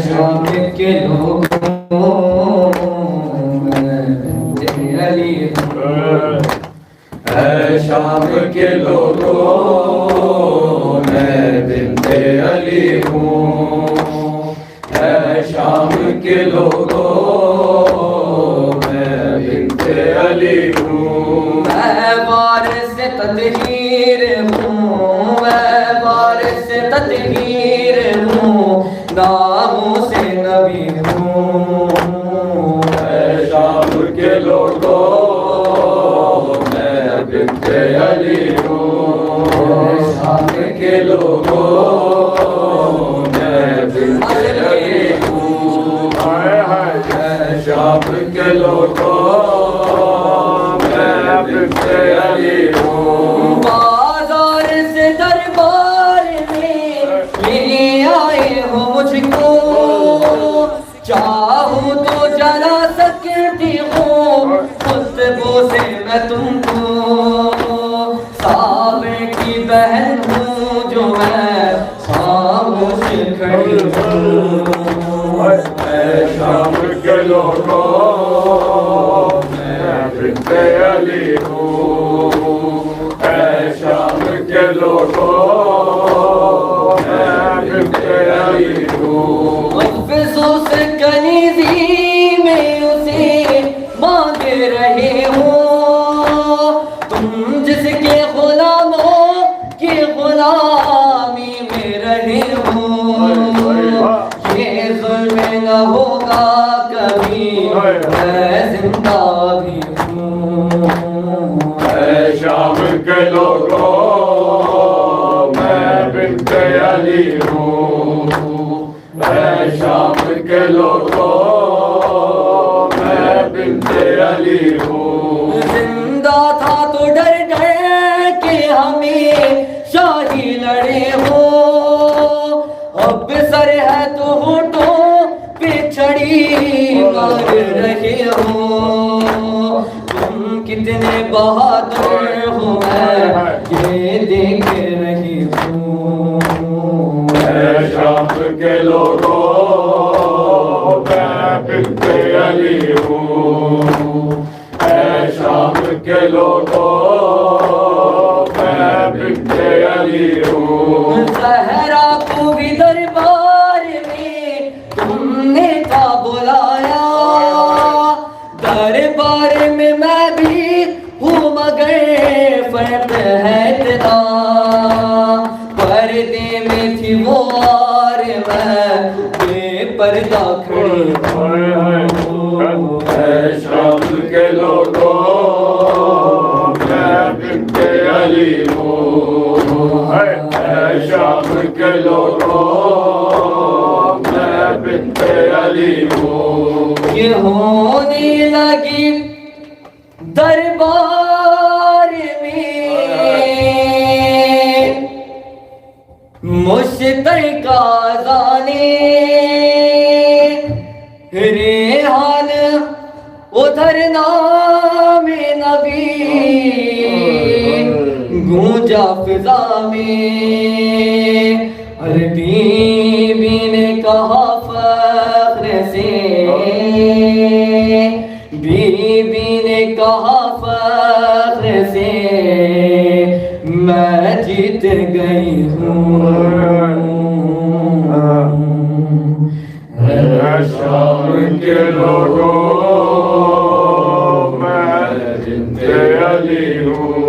شام کے لوگوں علی اے شام کے لوگوں میں بنت علی ہوں اے شام کے لوگوں میں بنت علی ہوں میں وارث تطہیر ہوں میں وارث تطہیر ہوں ناموں سے نبی ہوں اے شام کے لوگوں میں بنت علی ہوں اے شام کے لوگوں میں بنت علی ہوں اے شام کے لوگوں میں بنت علی ہوں بازار سے دربار میں لے آئے ہو مجھ کو چاہوں تو جلا سکتی ہوں خطبوں سے میں تم کو صحابہ کی بہن ہوں جو میں خاموش کھڑی ہوں اے شام کے لوگوں میں بنت علی ہوں اے شام کے لوگوں میں بنت علی ہوں حفظوں سے کنیزی میں اسے مانگ رہے ہو تم جس کے غلاموں کی غلامی میں رہے ہو یہ ظلم نہ ہوگا کبھی میں زندہ بھی ہوں اے شام کے لوگوں میں بنت علی ہوں اے شام کے لوگوں میں بنت علی ہوں زندہ تھا تو ڈر ڈر کے ہمیں شاہی لڑے ہو اب سر ہے تو ہونٹوں پہ چھڑی مار رہے ہو تم کتنے بہادر ہو میں یہ دیکھ رہی ہوں اے شام کے لوگوں میں بنت علی ہوں اے شام کے لوگوں میں بنت علی ہوں زہرا کو بھی دربار میں تم نے کیا بلایا دربار میں میں بھی ہوں مگر فرق ہے اتنا پردے میں تھی وہ اور میں بے پردہ کھڑی ہوں اے شام کے لوگوں میں بنت علی ہوں اے شام کے لوگوں میں بنت علی ہوں یہ ہونے لگی دربار میں مشترکہ اذانیں ریحان ادھر نام نبی گونجا فضا میں ہر بی بی نے کہا فخر سے بی بی نے کہا فخر سے میں جیت گئی ہوں اے شام کے لوگوں میں بنت علی ہوں